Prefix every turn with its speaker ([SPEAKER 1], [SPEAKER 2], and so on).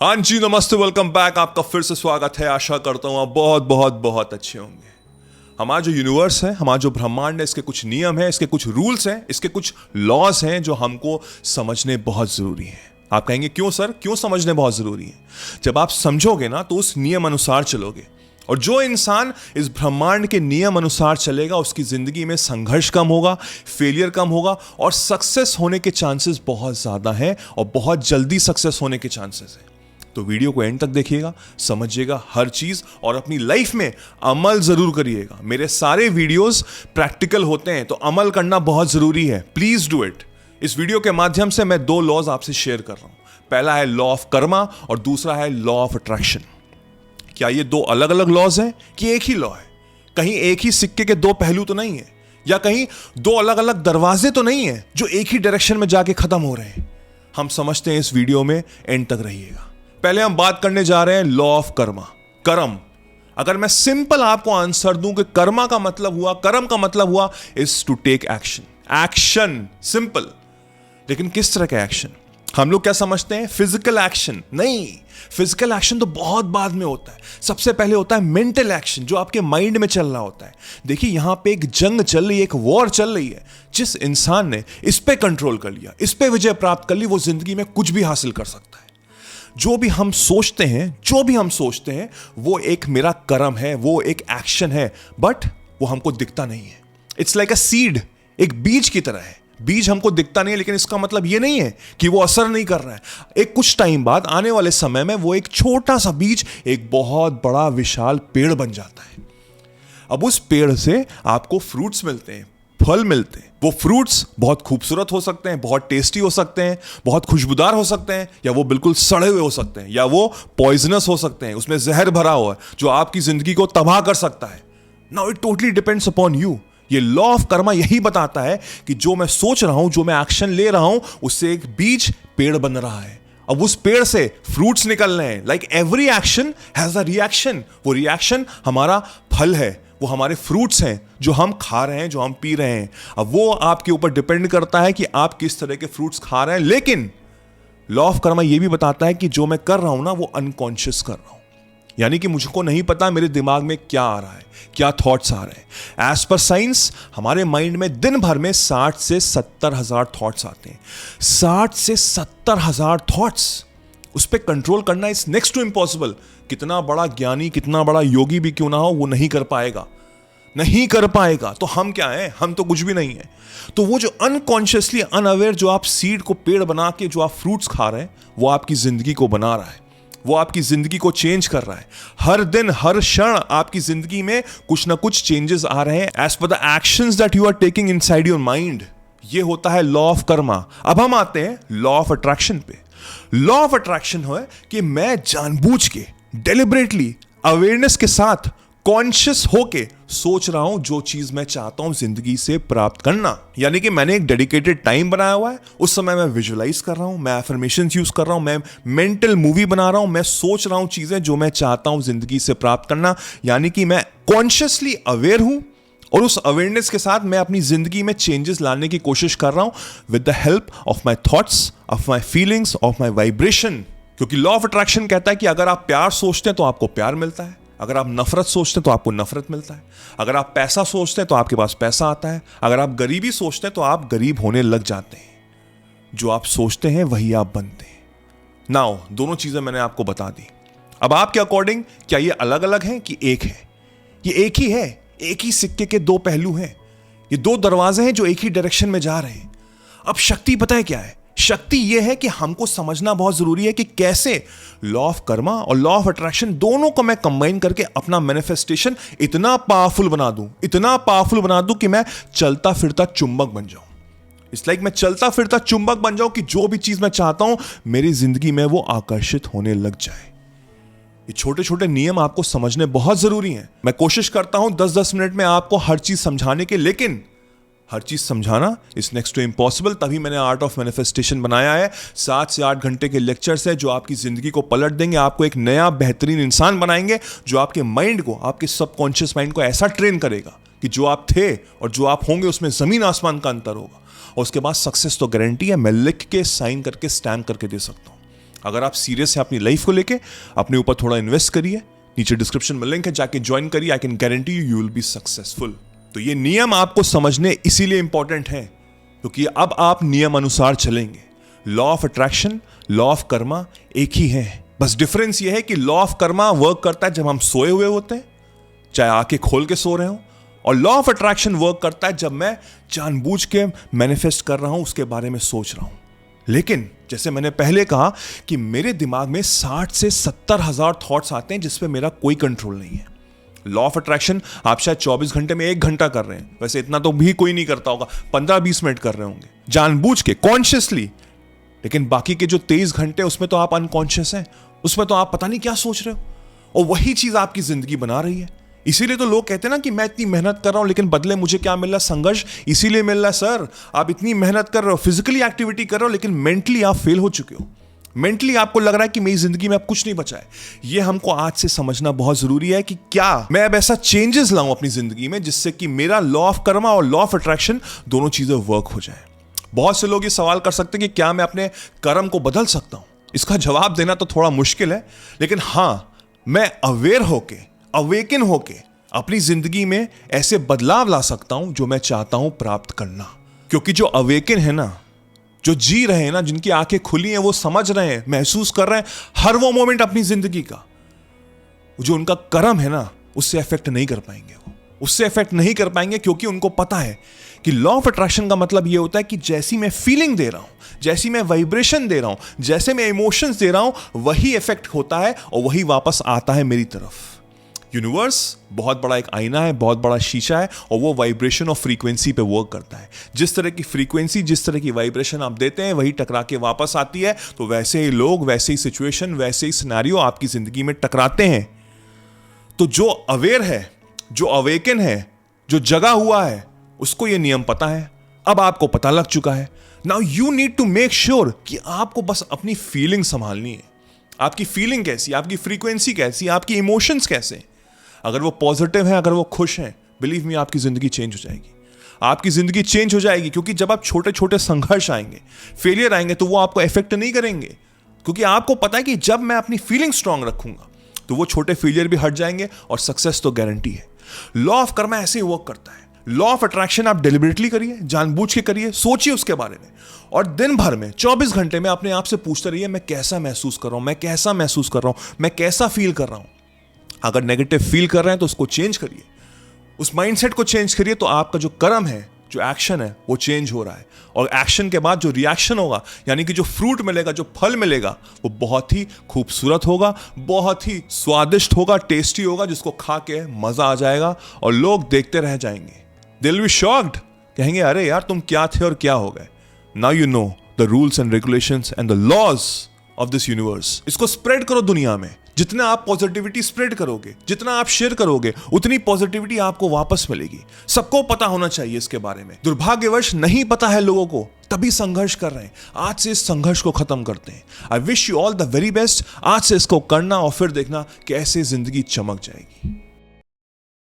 [SPEAKER 1] हाँ जी, नमस्ते, welcome back. आपका फिर से स्वागत है। आशा करता हूँ आप बहुत बहुत बहुत अच्छे होंगे। हमारा जो यूनिवर्स है, हमारा जो ब्रह्मांड है, इसके कुछ नियम है, इसके कुछ रूल्स हैं, इसके कुछ लॉज हैं जो हमको समझने बहुत जरूरी है। आप कहेंगे क्यों सर, क्यों समझने बहुत जरूरी है? जब आप समझोगे ना तो उस नियम अनुसार चलोगे, और जो इंसान इस ब्रह्मांड के नियम अनुसार चलेगा उसकी जिंदगी में संघर्ष कम होगा, फेलियर कम होगा, और सक्सेस होने के चांसेस बहुत ज्यादा हैं, और बहुत जल्दी सक्सेस होने के चांसेस हैं। तो वीडियो को एंड तक देखिएगा, समझिएगा हर चीज, और अपनी लाइफ में अमल जरूर करिएगा। मेरे सारे वीडियोस प्रैक्टिकल होते हैं, तो अमल करना बहुत जरूरी है। Please do it. इस वीडियो के माध्यम से मैं 2 लॉज आपसे शेयर कर रहा हूं। पहला है लॉ ऑफ कर्मा और दूसरा है लॉ ऑफ अट्रैक्शन। क्या ये 2 अलग अलग लॉज हैं कि एक ही लॉ है? कहीं एक ही सिक्के के 2 पहलू तो नहीं है, या कहीं 2 अलग अलग दरवाजे तो नहीं है जो एक ही डायरेक्शन में जाके खत्म हो रहे हैं? हम समझते हैं, इस वीडियो में एंड तक रहिएगा। पहले हम बात करने जा रहे हैं लॉ ऑफ कर्मा, कर्म। अगर मैं सिंपल आपको आंसर दूं कि कर्मा का मतलब हुआ, कर्म का मतलब हुआ is to take action. Action, simple. लेकिन किस तरह का एक्शन? हम लोग क्या समझते हैं? Physical action. नहीं, फिजिकल एक्शन तो बहुत बाद में होता है। सबसे पहले होता है मेंटल एक्शन, जो आपके माइंड में चल रहा होता है। देखिए, यहां पे एक जंग चल रही है, एक वॉर चल रही है। जिस इंसान ने इस पे कंट्रोल कर लिया, इस पे विजय प्राप्त कर ली, वो जिंदगी में कुछ भी हासिल कर सकता है। जो भी हम सोचते हैं वो एक मेरा कर्म है, वो एक एक्शन है, बट वो हमको दिखता नहीं है। इट्स लाइक अ सीड, एक बीज की तरह है। बीज हमको दिखता नहीं है, लेकिन इसका मतलब ये नहीं है कि वो असर नहीं कर रहा है। एक कुछ टाइम बाद, आने वाले समय में, वो एक छोटा सा बीज एक बहुत बड़ा विशाल पेड़ बन जाता है। अब उस पेड़ से आपको फ्रूट्स मिलते हैं, फल मिलते हैं। वो फ्रूट्स बहुत खूबसूरत हो सकते हैं, बहुत टेस्टी हो सकते हैं, बहुत खुशबूदार हो सकते हैं, या वो बिल्कुल सड़े हुए हो सकते हैं, या वो पॉइजनस हो सकते हैं, उसमें जहर भरा हुआ है जो आपकी जिंदगी को तबाह कर सकता है। Now it totally depends upon you. ये लॉ ऑफ कर्मा यही बताता है कि जो मैं सोच रहा हूं, जो मैं एक्शन ले रहा हूं, उससे एक बीज पेड़ बन रहा है। अब उस पेड़ से फ्रूट्स निकल रहे हैं। Like every action has a reaction. वो रिएक्शन हमारा फल है, वो हमारे फ्रूट्स हैं जो हम खा रहे हैं, जो हम पी रहे हैं। अब वो आपके ऊपर डिपेंड करता है कि आप किस तरह के फ्रूट्स खा रहे हैं। लेकिन लॉ ऑफ कर्मा ये भी बताता है कि जो मैं कर रहा हूं ना, वो अनकॉन्शियस कर रहा हूं। यानी कि मुझको नहीं पता मेरे दिमाग में क्या आ रहा है, क्या थॉट्स आ रहे हैं। एज पर साइंस, हमारे माइंड में दिन भर में 60 से 70 हजार थॉट्स आते हैं। 60 से 70 हजार थॉट्स, उस पर कंट्रोल करना इज नेक्स्ट टू इम्पॉसिबल। कितना बड़ा ज्ञानी, कितना बड़ा योगी भी क्यों ना हो, वो नहीं कर पाएगा, नहीं कर पाएगा। तो हम क्या हैं? हम तो कुछ भी नहीं है। तो वो जो अनकॉन्शियसली, अनअवेयर, जो आप सीड को पेड़ बना के जो आप फ्रूट्स खा रहे हैं, वो आपकी जिंदगी को बना रहा है, वो आपकी जिंदगी को चेंज कर रहा है। हर दिन, हर क्षण आपकी जिंदगी में कुछ ना कुछ चेंजेस आ रहे हैं as per the actions that you are taking inside your mind. ये होता है लॉ ऑफ कर्मा। अब हम आते हैं लॉ ऑफ अट्रैक्शन पे। लॉ ऑफ अट्रैक्शन है कि मैं जानबूझ के, डेलिबरेटली, अवेयरनेस के साथ, कॉन्शियस होके सोच रहा हूं जो चीज मैं चाहता हूं जिंदगी से प्राप्त करना। यानी कि मैंने एक डेडिकेटेड टाइम बनाया हुआ है, उस समय मैं विजुअलाइज कर रहा हूं, मैं अफर्मेशंस यूज कर रहा हूं, मैं मेंटल मूवी बना रहा हूं, मैं सोच रहा हूं चीजें जो मैं चाहता हूं जिंदगी से प्राप्त करना। यानी कि मैं कॉन्शियसली अवेयर हूं, और उस अवेयरनेस के साथ मैं अपनी जिंदगी में चेंजेस लाने की कोशिश कर रहा हूं with the help of my thoughts, of my feelings, of my vibration. क्योंकि लॉ ऑफ अट्रैक्शन कहता है कि अगर आप प्यार सोचते हैं तो आपको प्यार मिलता है, अगर आप नफरत सोचते हैं तो आपको नफरत मिलता है, अगर आप पैसा सोचते हैं तो आपके पास पैसा आता है, अगर आप गरीबी सोचते हैं तो आप गरीब होने लग जाते हैं। जो आप सोचते हैं वही आप बनते हैं। नाउ, दोनों चीजें मैंने आपको बता दी। अब आपके अकॉर्डिंग क्या ये अलग अलग हैं कि एक है? ये एक ही है। एक ही सिक्के के 2 पहलू हैं। ये 2 दरवाजे हैं जो एक ही डायरेक्शन में जा रहे हैं। अब शक्ति पता है क्या है? शक्ति यह है कि हमको समझना बहुत जरूरी है कि कैसे लॉ ऑफ कर्मा और लॉ ऑफ अट्रैक्शन दोनों को मैं कंबाइन करके अपना मैनिफेस्टेशन इतना पावरफुल बना दूं, इतना पावरफुल बना दूं कि मैं चलता फिरता चुंबक बन जाऊं। इट्स लाइक मैं चलता फिरता चुंबक बन जाऊं कि जो भी चीज मैं चाहता हूं मेरी जिंदगी में वो आकर्षित होने लग जाए। ये छोटे छोटे नियम आपको समझने बहुत जरूरी हैं। मैं कोशिश करता हूं 10-10 मिनट में आपको हर चीज समझाने के, लेकिन हर चीज समझाना इज नेक्स्ट टू इम्पॉसिबल। तभी मैंने आर्ट ऑफ मैनिफेस्टेशन बनाया है। 7 से 8 घंटे के लेक्चर्स है जो आपकी जिंदगी को पलट देंगे, आपको एक नया बेहतरीन इंसान बनाएंगे, जो आपके माइंड को, आपके सबकॉन्शियस माइंड को ऐसा ट्रेन करेगा कि जो आप थे और जो आप होंगे उसमें जमीन आसमान का अंतर होगा। और उसके बाद सक्सेस तो गारंटी है, मैं लिख के, साइन करके, स्टैम्प करके दे सकता हूं। अगर आप सीरियस हैं अपनी लाइफ को लेके, अपने ऊपर थोड़ा इन्वेस्ट करिए, नीचे डिस्क्रिप्शन में लिंक है, जाके ज्वाइन करिए। I can guarantee you will be successful. तो ये नियम आपको समझने इसीलिए इंपॉर्टेंट है क्योंकि अब आप नियम अनुसार चलेंगे। Law of attraction, law of Karma एक ही है, बस डिफरेंस ये है कि लॉ ऑफ कर्मा वर्क करता है जब हम सोए हुए होते हैं, चाहे आंखें खोल के सो रहे हो, और लॉ ऑफ अट्रैक्शन वर्क करता है जब मैं जानबूझ के मैनिफेस्ट कर रहा हूं, उसके बारे में सोच रहा हूं। लेकिन जैसे मैंने पहले कहा कि मेरे दिमाग में 60 से 70 हजार थॉट्स आते हैं जिस पे मेरा कोई कंट्रोल नहीं है। लॉ ऑफ अट्रैक्शन आप शायद 24 घंटे में 1 घंटा कर रहे हैं, वैसे इतना तो भी कोई नहीं करता होगा, 15-20 मिनट कर रहे होंगे जानबूझ के, कॉन्शियसली। लेकिन बाकी के जो 23 घंटे उसमें तो आप अनकॉन्शियस हैं, उसमें तो आप पता नहीं क्या सोच रहे हो, और वही चीज आपकी जिंदगी बना रही है। इसीलिए तो लोग कहते हैं ना कि मैं इतनी मेहनत कर रहा हूं लेकिन बदले मुझे क्या मिल रहा है? संघर्ष। इसीलिए मिल रहा है सर, आप इतनी मेहनत कर रहे हो, फिजिकली एक्टिविटी कर रहे हो, लेकिन मेंटली आप फेल हो चुके हो। मेंटली आपको लग रहा है कि मेरी जिंदगी में अब कुछ नहीं बचा है। यह हमको आज से समझना बहुत जरूरी है कि क्या मैं अब ऐसा चेंजेस लाऊं अपनी जिंदगी में जिससे कि मेरा लॉ ऑफ कर्मा और लॉ ऑफ अट्रैक्शन दोनों चीजें वर्क हो जाए। बहुत से लोग ये सवाल कर सकते हैं कि क्या मैं अपने कर्म को बदल सकता हूं? इसका जवाब देना तो थोड़ा मुश्किल है, लेकिन हां, मैं अवेयर होके, अवेकन होके अपनी जिंदगी में ऐसे बदलाव ला सकता हूं जो मैं चाहता हूं प्राप्त करना। क्योंकि जो अवेकन है ना, जो जी रहे हैं ना, जिनकी आंखें खुली हैं, वो समझ रहे हैं, महसूस कर रहे हैं हर वो मोमेंट अपनी जिंदगी का। जो उनका कर्म है ना, उससे अफेक्ट नहीं कर पाएंगे, वो उससे अफेक्ट नहीं कर पाएंगे क्योंकि उनको पता है कि लॉ ऑफ अट्रैक्शन का मतलब ये होता है कि जैसी मैं फीलिंग दे रहा हूं, जैसी मैं वाइब्रेशन दे रहा हूं, जैसे मैं इमोशंस दे रहा हूं, वही इफेक्ट होता है और वही वापस आता है मेरी तरफ। यूनिवर्स बहुत बड़ा एक आईना है, बहुत बड़ा शीशा है, और वो वाइब्रेशन और फ्रीक्वेंसी पे वर्क करता है। जिस तरह की फ्रीक्वेंसी, जिस तरह की वाइब्रेशन आप देते हैं, वही टकरा के वापस आती है। तो वैसे ही लोग, वैसे ही सिचुएशन, वैसे ही सिनेरियो आपकी जिंदगी में टकराते हैं। तो जो अवेयर है, जो अवेकन है, जो जगा हुआ है, उसको ये नियम पता है। अब आपको पता लग चुका है। Now you need to make sure कि आपको बस अपनी फीलिंग संभालनी है। आपकी फीलिंग कैसी, आपकी फ्रीक्वेंसी कैसी, आपकी इमोशंस कैसे। अगर वो पॉजिटिव है, अगर वो खुश हैं, बिलीव मी, आपकी जिंदगी चेंज हो जाएगी। आपकी जिंदगी चेंज हो जाएगी क्योंकि जब आप छोटे छोटे संघर्ष आएंगे, फेलियर आएंगे, तो वो आपको इफेक्ट नहीं करेंगे क्योंकि आपको पता है कि जब मैं अपनी फीलिंग स्ट्रांग रखूंगा तो वो छोटे फेलियर भी हट जाएंगे और सक्सेस तो गारंटी है। लॉ ऑफ कर्मा ऐसे ही वर्क करता है। लॉ ऑफ अट्रैक्शन आप डिलिबरेटली करिए, जानबूझ के करिए, सोचिए उसके बारे में, और दिन भर में 24 घंटे में अपने आप से पूछते रहिए, मैं कैसा महसूस कर रहा हूं, मैं कैसा महसूस कर रहा हूं, मैं कैसा फील कर रहा हूं। अगर नेगेटिव फील कर रहे हैं तो उसको चेंज करिए, उस माइंडसेट को चेंज करिए, तो आपका जो कर्म है, जो एक्शन है, वो चेंज हो रहा है। और एक्शन के बाद जो रिएक्शन होगा, यानी कि जो फ्रूट मिलेगा, जो फल मिलेगा, वो बहुत ही खूबसूरत होगा, बहुत ही स्वादिष्ट होगा, टेस्टी होगा, जिसको खा के मजा आ जाएगा और लोग देखते रह जाएंगे। दे विल बी शॉक्ड, कहेंगे अरे यार तुम क्या थे और क्या हो गए। Now you know the rules and regulations and the laws of this universe. इसको स्प्रेड करो दुनिया में। जितना आप पॉजिटिविटी स्प्रेड करोगे, जितना आप शेयर करोगे, उतनी पॉजिटिविटी आपको वापस मिलेगी। सबको पता होना चाहिए इसके बारे में। दुर्भाग्यवश नहीं पता है लोगों को, तभी संघर्ष कर रहे हैं। आज से इस संघर्ष को खत्म करते हैं। I wish you all the very best. आज से इसको करना और फिर देखना कैसे जिंदगी चमक जाएगी।